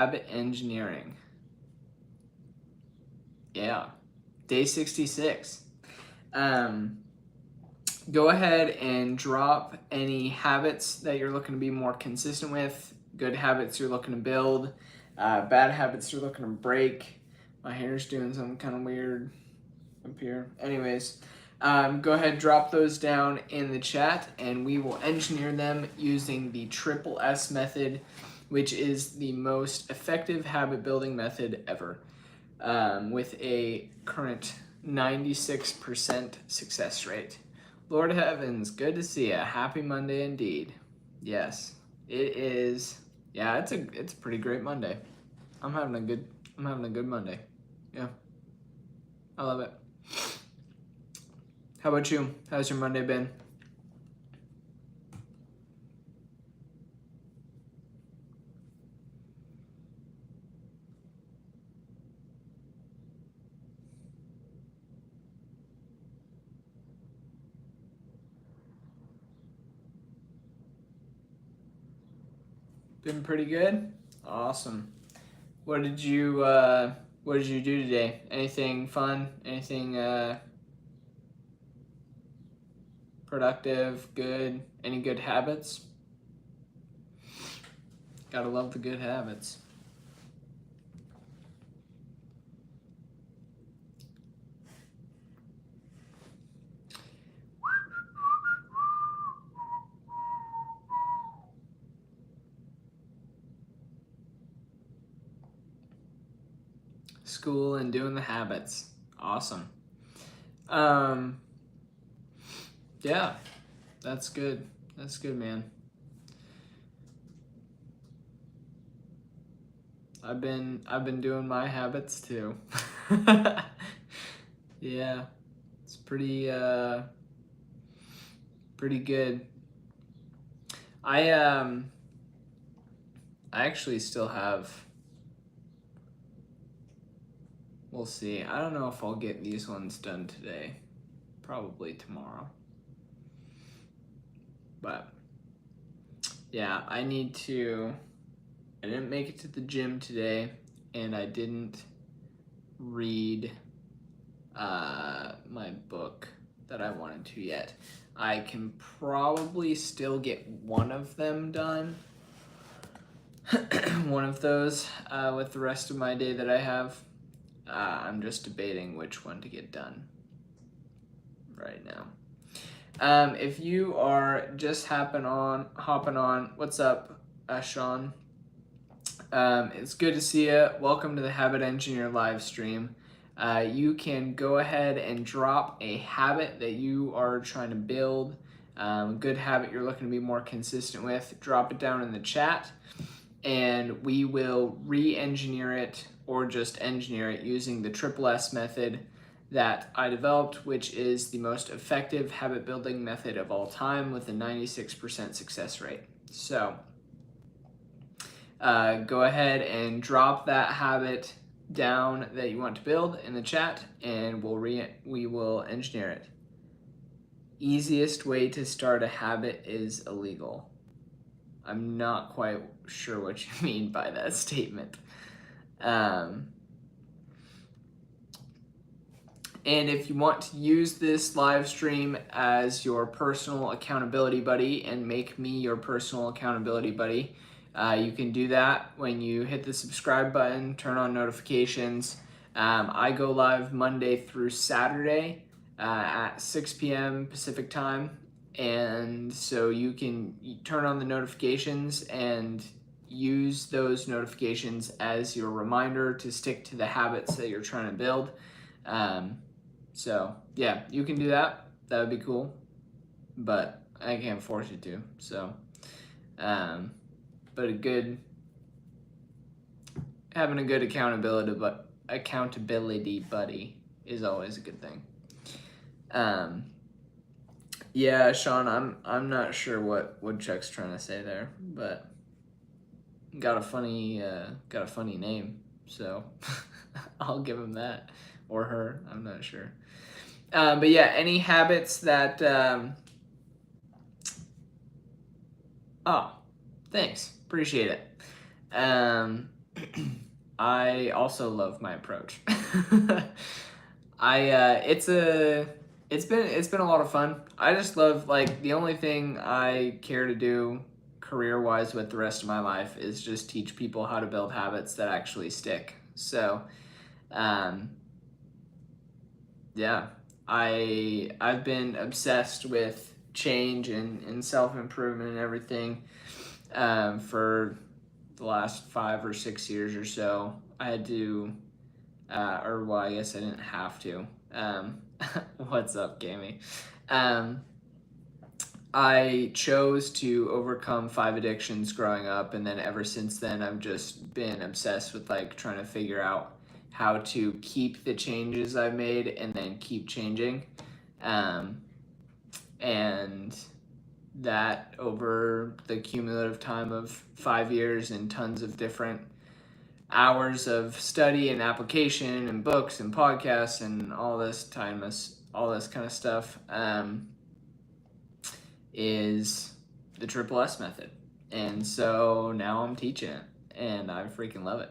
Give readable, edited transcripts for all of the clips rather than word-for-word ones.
habit engineering. Yeah, day 66. Go ahead and drop any habits that you're looking to be more consistent with, good habits you're looking to build, bad habits you're looking to break. My hair's doing something kind of weird up here. Anyways, go ahead, drop those down in the chat, and we will engineer them using the Triple S method, which is the most effective habit building method ever, with a current 96% success rate. Lord heavens, good to see ya. Happy Monday indeed. Yes, it is. Yeah, it's a pretty great Monday. I'm having a good Monday. Yeah, I love it. How about you? How's your Monday been? Been pretty good. Awesome. What did you do today? Anything fun? Anything productive? Good? Any good habits? Gotta love the good habits. School and doing the habits. Awesome. Yeah, that's good. That's good, man. I've been doing my habits too. Yeah, it's pretty good. I actually still have. We'll see. I don't know if I'll get these ones done today. Probably tomorrow. But yeah, I didn't make it to the gym today, and I didn't read my book that I wanted to yet. I can probably still get one of them done. One of those with the rest of my day that I have. I'm just debating which one to get done right now. If you are just hopping on, what's up, Sean? It's good to see you. Welcome to the Habit Engineer live stream. You can go ahead and drop a habit that you are trying to build, good habit you're looking to be more consistent with. Drop it down in the chat, and we will re-engineer it or just engineer it using the Triple S method that I developed, which is the most effective habit building method of all time with a 96% success rate. So go ahead and drop that habit down that you want to build in the chat, and we will engineer it. Easiest way to start a habit is illegal. I'm not quite sure what you mean by that statement. And if you want to use this live stream as your personal accountability buddy and make me your personal accountability buddy, you can do that when you hit the subscribe button, turn on notifications. I go live Monday through Saturday at 6 p.m. Pacific time. And so you can turn on the notifications and use those notifications as your reminder to stick to the habits that you're trying to build. So yeah, you can do that. That would be cool, but I can't force you to. So, but having a good accountability buddy is always a good thing. Yeah, Sean, I'm not sure what Woodchuck's trying to say there, but got a funny name, so I'll give him that, or her. I'm not sure. But yeah, any habits that oh, thanks, appreciate it. I also love my approach. It's been a lot of fun. I just love, like, the only thing I care to do career wise with the rest of my life is just teach people how to build habits that actually stick. So, um, yeah, I've been obsessed with change and self improvement and everything, for the last 5 or 6 years or so. I had to, or well, I guess I didn't have to. What's up, Gammy? Um, I chose to overcome 5 addictions growing up, and then ever since then, I've just been obsessed with, like, trying to figure out how to keep the changes I've made and then keep changing. Um, and that over the cumulative time of 5 years and tons of different hours of study and application and books and podcasts and all this kind of stuff, is the Triple S method. And so now I'm teaching it, and I freaking love it.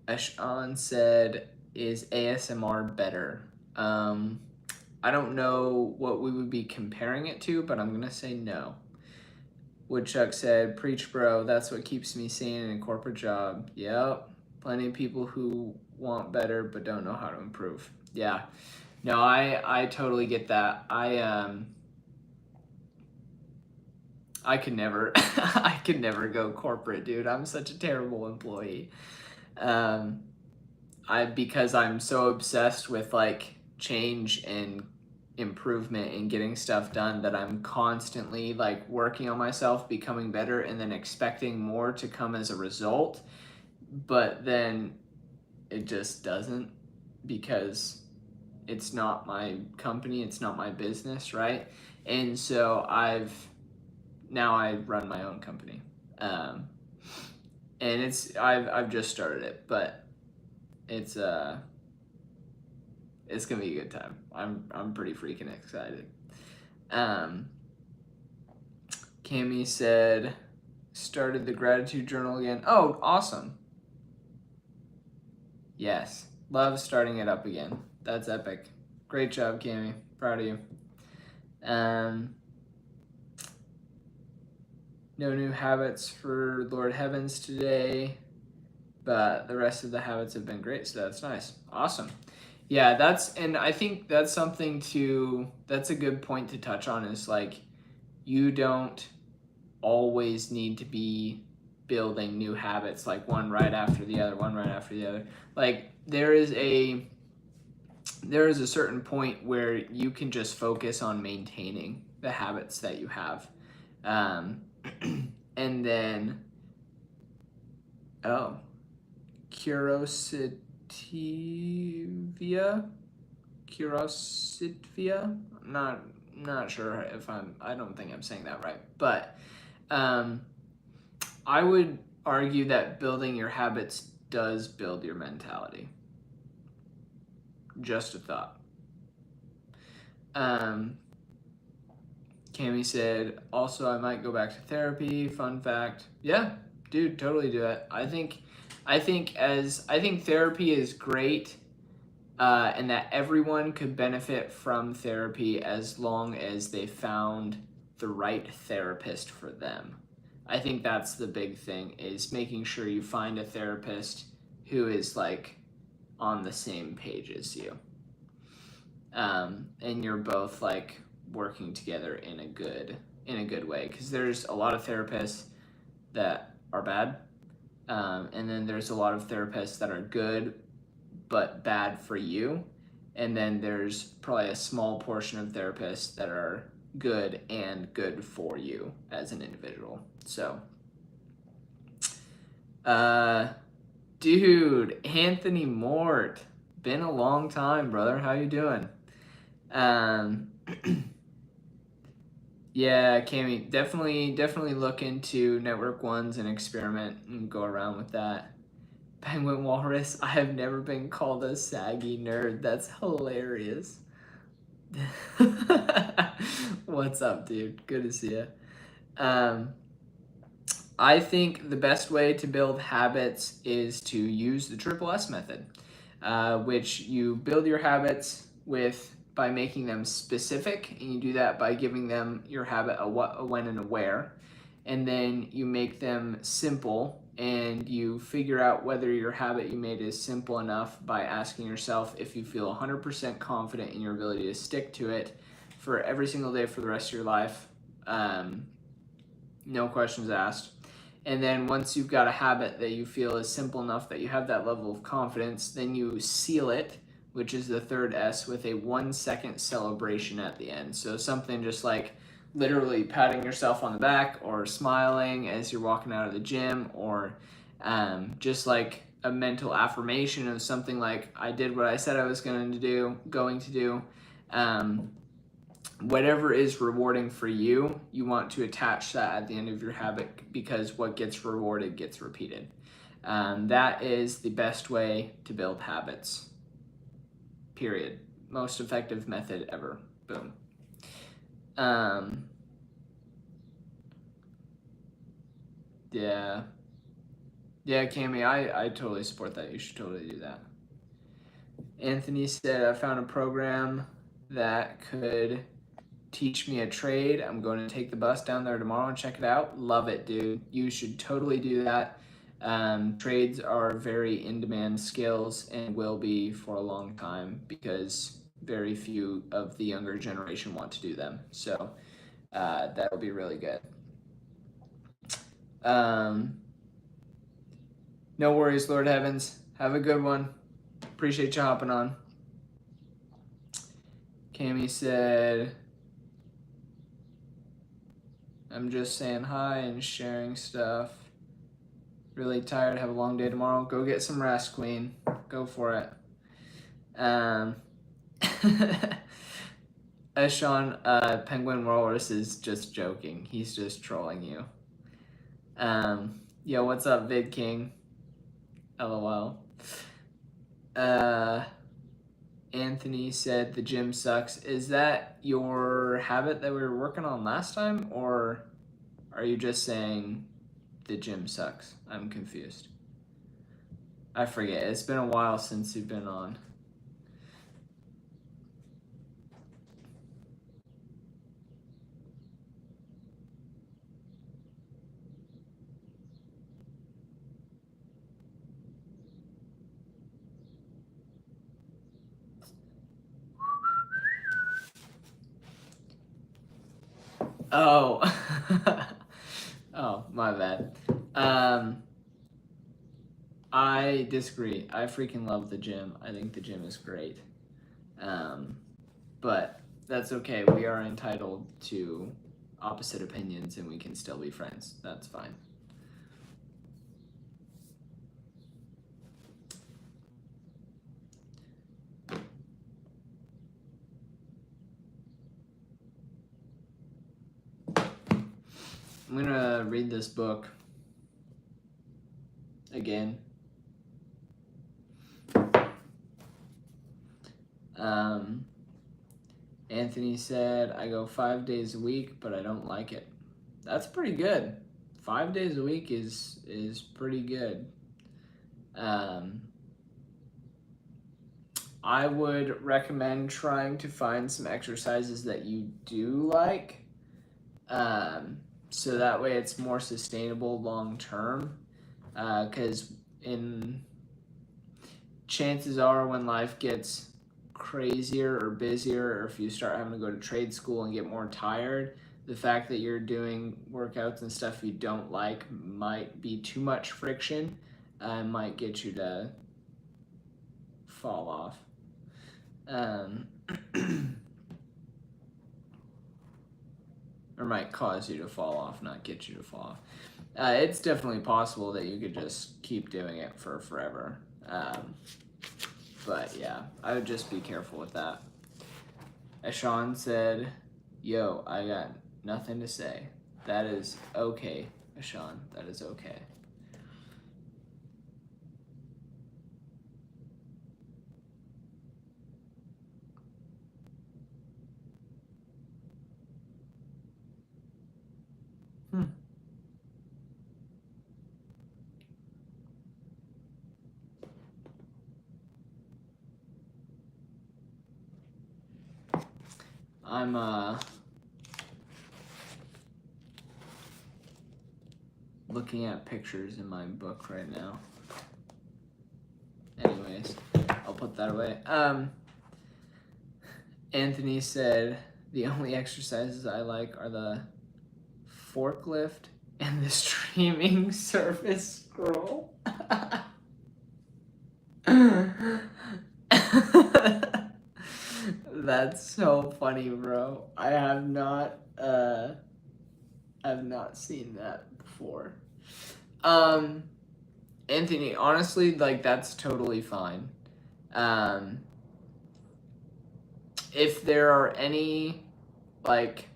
Ashon said, is ASMR better? I don't know what we would be comparing it to, but I'm going to say no. Woodchuck said, preach, bro. That's what keeps me sane in a corporate job. Yep. Plenty of people who want better but don't know how to improve. Yeah. No, I totally get that. I could never I could never go corporate, dude. I'm such a terrible employee. Um, because I'm so obsessed with, like, change and improvement and getting stuff done, that I'm constantly, like, working on myself, becoming better, and then expecting more to come as a result. But then it just doesn't, because it's not my company, it's not my business, right? And so now I run my own company. And I've just started it, but it's gonna be a good time. I'm pretty freaking excited. Cami said, started the gratitude journal again. Oh, awesome. Yes, love starting it up again. That's epic. Great job, Cami. Proud of you. No new habits for Lord Heavens today, but the rest of the habits have been great, so that's nice. Awesome. Yeah, and I think that's that's a good point to touch on, is, like, you don't always need to be building new habits, like, one right after the other. Like, there is a certain point where you can just focus on maintaining the habits that you have. And then, Curiositvia? I'm not sure if I don't think I'm saying that right, but I would argue that building your habits does build your mentality. Just a thought. Cami said, also, I might go back to therapy. Fun fact. Yeah, dude, totally do it. I think therapy is great, and that everyone could benefit from therapy as long as they found the right therapist for them. I think that's the big thing, is making sure you find a therapist who is, like, on the same page as you. And you're both, like, working together in a good way, because there's a lot of therapists that are bad, and then there's a lot of therapists that are good but bad for you, and then there's probably a small portion of therapists that are good and good for you as an individual. So, dude, Anthony Mort, been a long time, brother. How you doing? Yeah, Cami, definitely look into Network Ones and experiment and go around with that. Penguin Walrus, I have never been called a saggy nerd. That's hilarious. What's up, dude? Good to see you. I think the best way to build habits is to use the Triple S method, which you build your habits with by making them specific, and you do that by giving them your habit a what, a when, and a where, and then you make them simple, and you figure out whether your habit you made is simple enough by asking yourself if you feel 100% confident in your ability to stick to it for every single day for the rest of your life. No questions asked. And then once you've got a habit that you feel is simple enough that you have that level of confidence, then you seal it, which is the third S, with a 1 second celebration at the end. So something just like literally patting yourself on the back or smiling as you're walking out of the gym, or just like a mental affirmation of something like, I did what I said I was going to do. Whatever is rewarding for you, you want to attach that at the end of your habit, because what gets rewarded gets repeated. That is the best way to build habits. Period. Most effective method ever. Boom. Yeah. Yeah, Cami, I totally support that. You should totally do that. Anthony said, I found a program that could teach me a trade. I'm going to take the bus down there tomorrow and check it out. Love it, dude. You should totally do that. Trades are very in-demand skills and will be for a long time, because very few of the younger generation want to do them. So that'll be really good. No worries, Lord Heavens. Have a good one. Appreciate you hopping on. Cami said, I'm just saying hi and sharing stuff. Really tired, have a long day tomorrow. Go get some rest, Queen. Go for it. Sean, Penguin Walrus is just joking. He's just trolling you. Yo, what's up, Vid King? LOL. Anthony said the gym sucks. Is that your habit that we were working on last time, or are you just saying the gym sucks? I'm confused. I forget. It's been a while since you've been on. Oh. Oh, my bad. I disagree. I freaking love the gym. I think the gym is great. But that's okay. We are entitled to opposite opinions, and we can still be friends. That's fine. I'm gonna read this book again. Anthony said, I go 5 days a week, but I don't like it. That's pretty good. 5 days a week is pretty good. I would recommend trying to find some exercises that you do like, so that way it's more sustainable long term. Because chances are, when life gets crazier or busier, or if you start having to go to trade school and get more tired, the fact that you're doing workouts and stuff you don't like might be too much friction and might get you to fall off. Or might cause you to fall off, not get you to fall off. It's definitely possible that you could just keep doing it for forever. But yeah, I would just be careful with that. As Sean said, yo, I got nothing to say. That is okay, Sean. That is okay. I'm looking at pictures in my book right now. Anyways, I'll put that away. Anthony said the only exercises I like are the forklift and the streaming service scroll. That's so funny, bro. I have not seen that before. Anthony, honestly, like, that's totally fine. If there are any, like,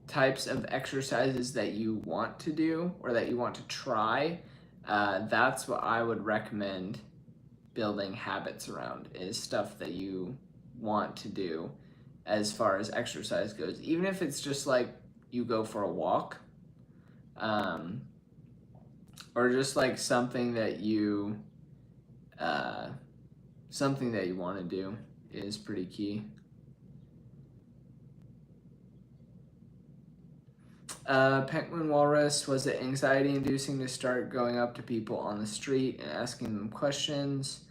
types of exercises that you want to do or that you want to try, that's what I would recommend building habits around, is stuff that you want to do as far as exercise goes. Even if it's just like you go for a walk, or just like something that you want to do is pretty key. Penguin Walrus, was it anxiety inducing to start going up to people on the street and asking them questions?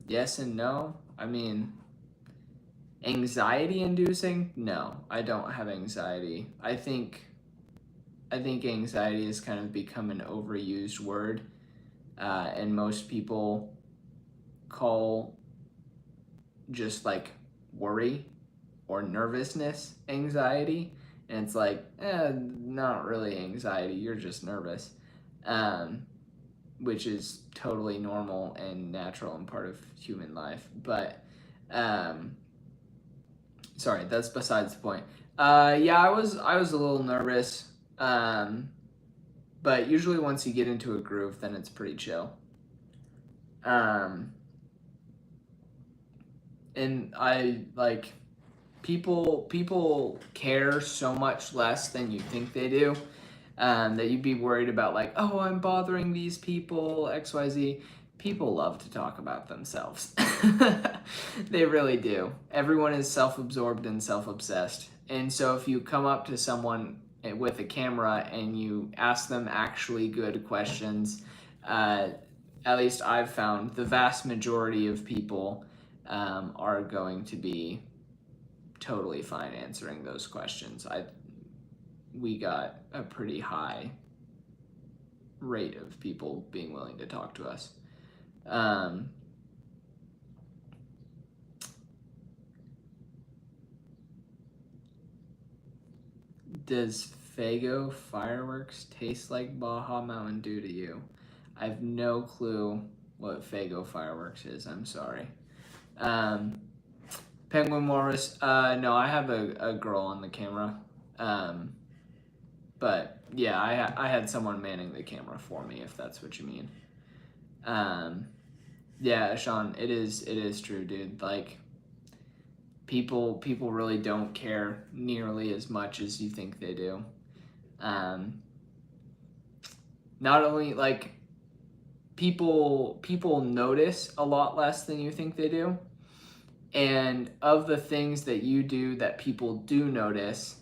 Yes and no. I mean, anxiety inducing? No, I don't have anxiety. I think anxiety has kind of become an overused word, and most people call just like worry or nervousness anxiety, and it's like, not really anxiety, you're just nervous, which is totally normal and natural and part of human life. But sorry, that's besides the point. Yeah, I was a little nervous, but usually once you get into a groove, then it's pretty chill. And I like, people care so much less than you think they do, that you'd be worried about, like, oh, I'm bothering these people, XYZ. People love to talk about themselves. They really do. Everyone is self-absorbed and self-obsessed. And so if you come up to someone with a camera and you ask them actually good questions, at least I've found the vast majority of people are going to be totally fine answering those questions. We got a pretty high rate of people being willing to talk to us. Does Faygo fireworks taste like Baja Mountain Dew to you? I have no clue what Faygo fireworks is. I'm sorry. Penguin Walrus, no, I have a girl on the camera. But yeah, I had someone manning the camera for me, if that's what you mean. Yeah, Sean, it is true, dude. Like, people really don't care nearly as much as you think they do. Not only, like, people notice a lot less than you think they do. And of the things that you do that people do notice,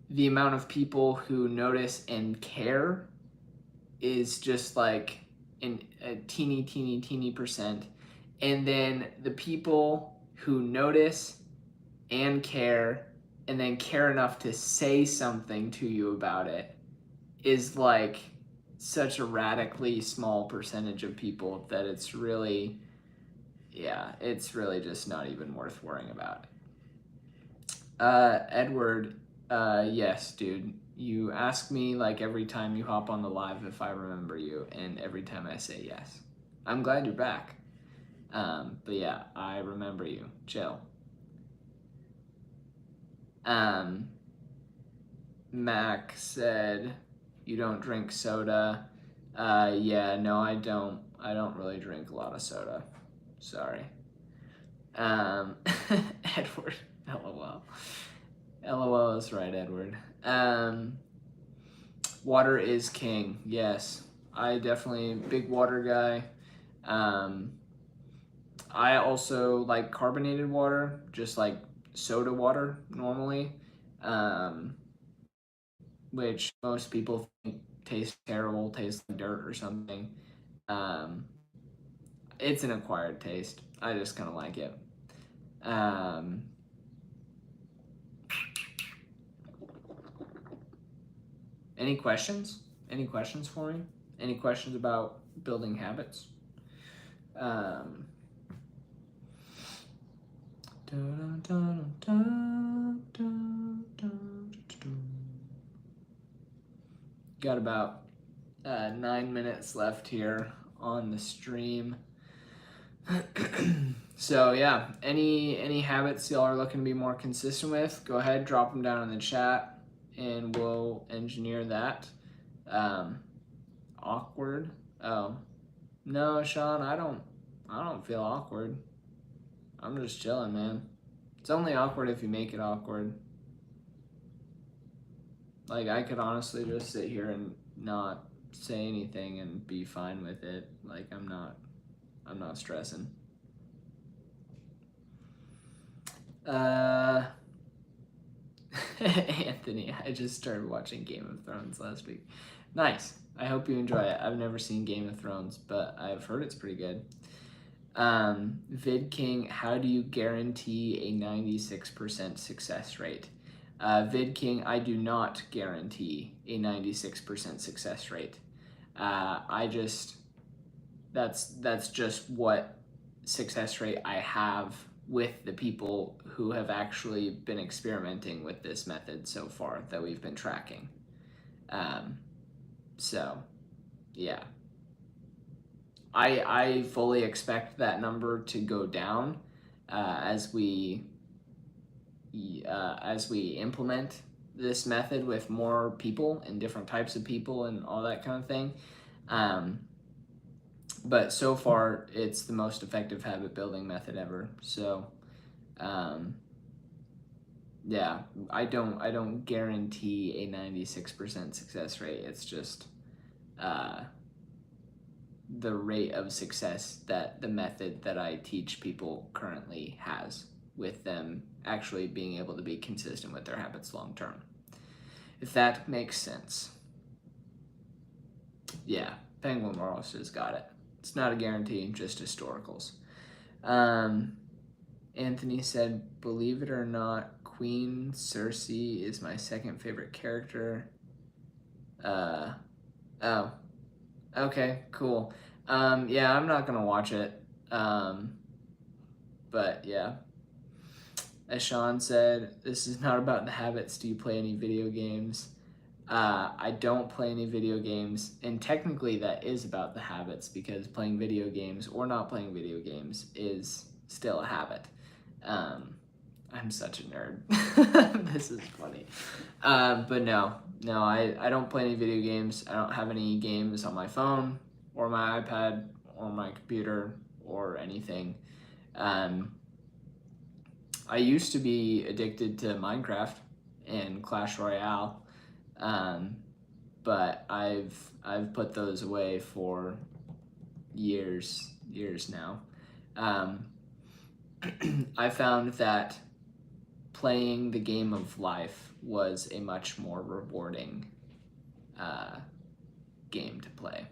the amount of people who notice and care is just like a teeny percent. And then the people who notice and care and then care enough to say something to you about it is like such a radically small percentage of people that it's really, it's really just not even worth worrying about. Edward, yes, dude. You ask me like every time you hop on the live if I remember you, and every time I say yes. I'm glad you're back. But yeah, I remember you. Chill. Mac said, you don't drink soda. Yeah, no, I don't. I don't really drink a lot of soda. Sorry. Edward, LOL. LOL is right, Edward. Water is king. Yes, I definitely big water guy. I also like carbonated water, just like soda water normally, which most people think tastes terrible, tastes like dirt or something. Um, it's an acquired taste. I just kind of like it. Um, any questions? Any questions for me? Any questions about building habits? Um, got about 9 minutes left here on the stream. So yeah, any habits y'all are looking to be more consistent with, go ahead, drop them down in the chat, and we'll engineer that. Awkward. Oh no, Sean, I don't feel awkward. I'm just chilling, man. It's only awkward if you make it awkward. Like, I could honestly just sit here and not say anything and be fine with it. Like, I'm not stressing. Anthony, I just started watching Game of Thrones last week. Nice. I hope you enjoy it. I've never seen Game of Thrones, but I've heard it's pretty good. Vid King, how do you guarantee a 96% success rate? Vid King, I do not guarantee a 96% success rate. That's just what success rate I have with the people who have actually been experimenting with this method so far that we've been tracking. So, yeah. I fully expect that number to go down as we implement this method with more people and different types of people and all that kind of thing. But so far, it's the most effective habit building method ever. So, yeah, I don't guarantee a 96% success rate. It's just the rate of success that the method that I teach people currently has, with them actually being able to be consistent with their habits long term. If that makes sense. Yeah, Penguin Morals has got it. It's not a guarantee, just historicals. Anthony said, believe it or not, Queen Cersei is my second favorite character. Oh, okay, cool. Yeah, I'm not gonna watch it. But yeah. As Sean said, this is not about the habits. Do you play any video games? I don't play any video games, and technically that is about the habits, because playing video games or not playing video games is still a habit. I'm such a nerd. This is funny. But no, I don't play any video games. I don't have any games on my phone or my iPad or my computer or anything. I used to be addicted to Minecraft and Clash Royale, but I've put those away for years now. I found that playing the game of life was a much more rewarding game to play.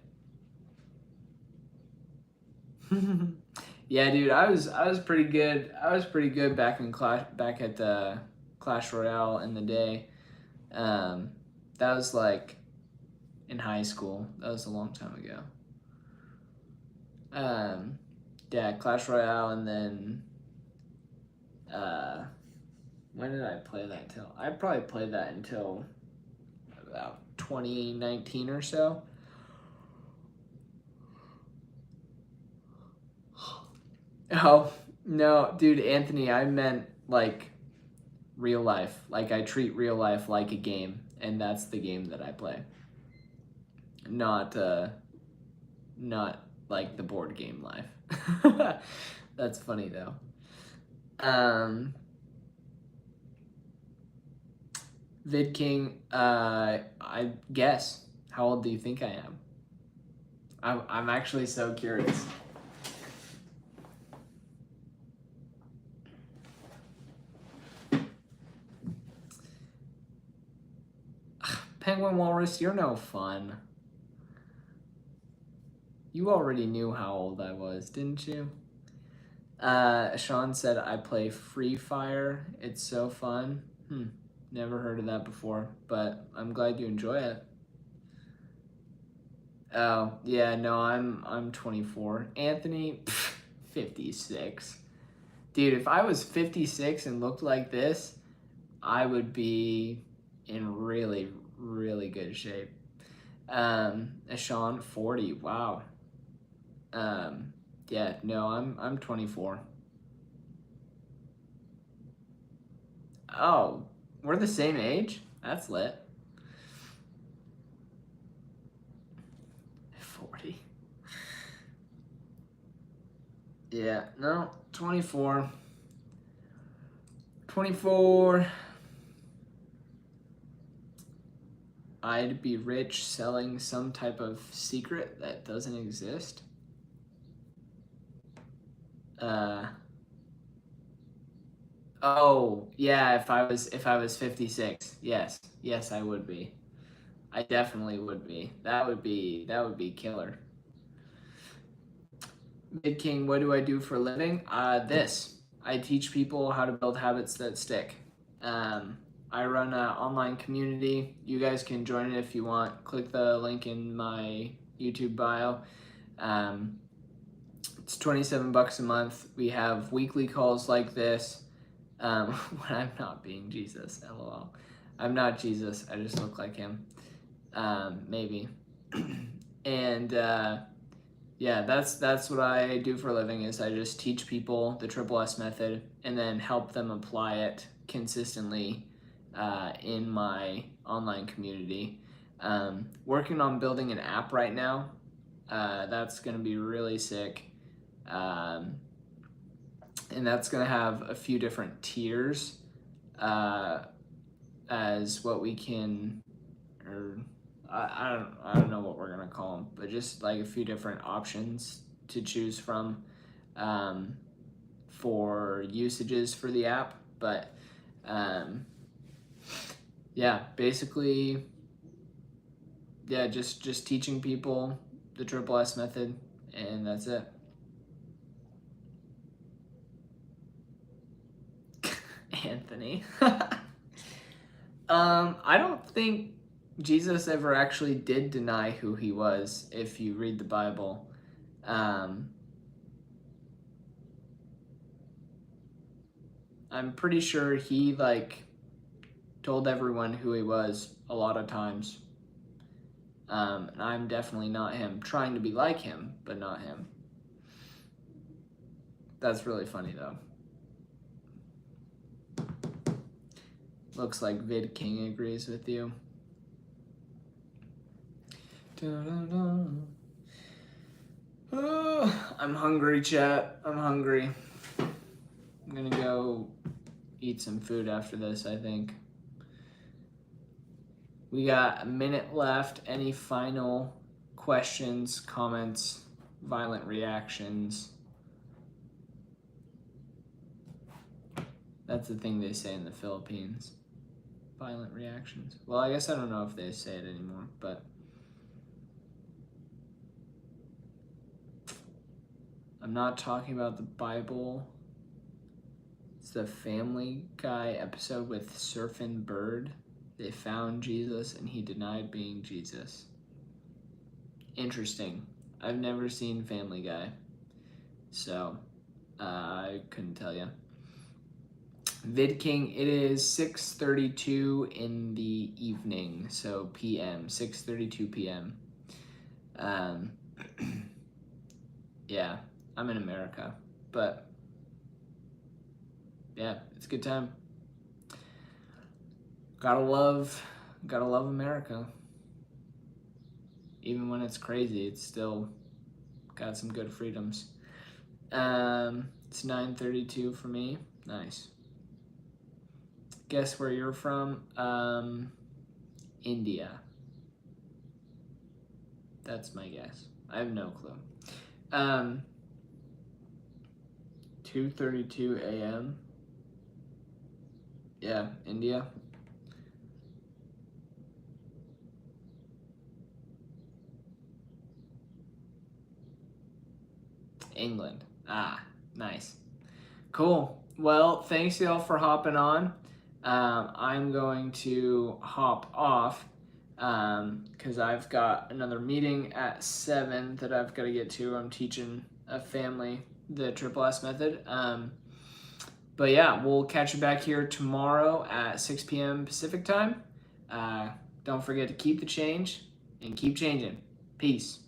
Yeah, dude, I was pretty good. I was pretty good back at Clash Royale in the day. That was like in high school. That was a long time ago. Yeah, Clash Royale, and then when did I play that till? I probably played that until about 2019 or so. Oh, no, dude, Anthony, I meant like real life. Like, I treat real life like a game, and that's the game that I play. Not like the board game life. That's funny though. Vid King, I guess. How old do you think I am? I'm actually so curious. Penguin Walrus, you're no fun. You already knew how old I was, didn't you? Sean said, I play Free Fire. It's so fun. Never heard of that before, but I'm glad you enjoy it. Oh, yeah, no, I'm 24. Anthony, 56. Dude, if I was 56 and looked like this, I would be in really, really good shape. Sean, 40. Wow. Yeah, no, I'm 24. Oh, we're the same age? That's lit. 40. Yeah, no, 24. 24. I'd be rich selling some type of secret that doesn't exist. Oh, yeah, if I was 56. Yes, I would be. I definitely would be. That would be killer. Mid King, what do I do for a living? This. I teach people how to build habits that stick. I run an online community. You guys can join it if you want. Click the link in my YouTube bio. It's $27 a month. We have weekly calls like this. When I'm not being Jesus, lol. I'm not Jesus. I just look like him. Maybe. And yeah, that's what I do for a living. Is I just teach people the Triple S method and then help them apply it consistently in my online community. Working on building an app right now. That's gonna be really sick. And that's going to have a few different tiers as what we can, or I don't know what we're going to call them, but just like a few different options to choose from for usages for the app. But yeah, basically, yeah, just teaching people the Triple S method, and that's it. Anthony. I don't think Jesus ever actually did deny who he was, if you read the Bible. I'm pretty sure he, told everyone who he was a lot of times. And I'm definitely not him. Trying to be like him, but not him. That's really funny, though. Looks like Vid King agrees with you. Oh, I'm hungry, chat. I'm hungry. I'm gonna go eat some food after this, I think. We got a minute left. Any final questions, comments, violent reactions? That's the thing they say in the Philippines. Violent reactions. Well, I guess I don't know if they say it anymore, but I'm not talking about the Bible. It's the Family Guy episode with Surfin' Bird. They found Jesus and he denied being Jesus. Interesting. I've never seen Family Guy, so I couldn't tell you. Vid King, it is 6:32 in the evening, so PM, 6:32 p.m. Yeah, I'm in America, but yeah, it's a good time. Gotta love America. Even when it's crazy, it's still got some good freedoms. It's 9:32 for me. Nice. Guess where you're from? India. That's my guess. I have no clue. 2:32 a.m. Yeah, India. England. Ah, nice. Cool. Well, thanks y'all for hopping on. I'm going to hop off because I've got another meeting at 7 that I've got to get to. I'm teaching a family the Triple S method. But yeah, we'll catch you back here tomorrow at 6 p.m. Pacific time. Don't forget to keep the change and keep changing. Peace.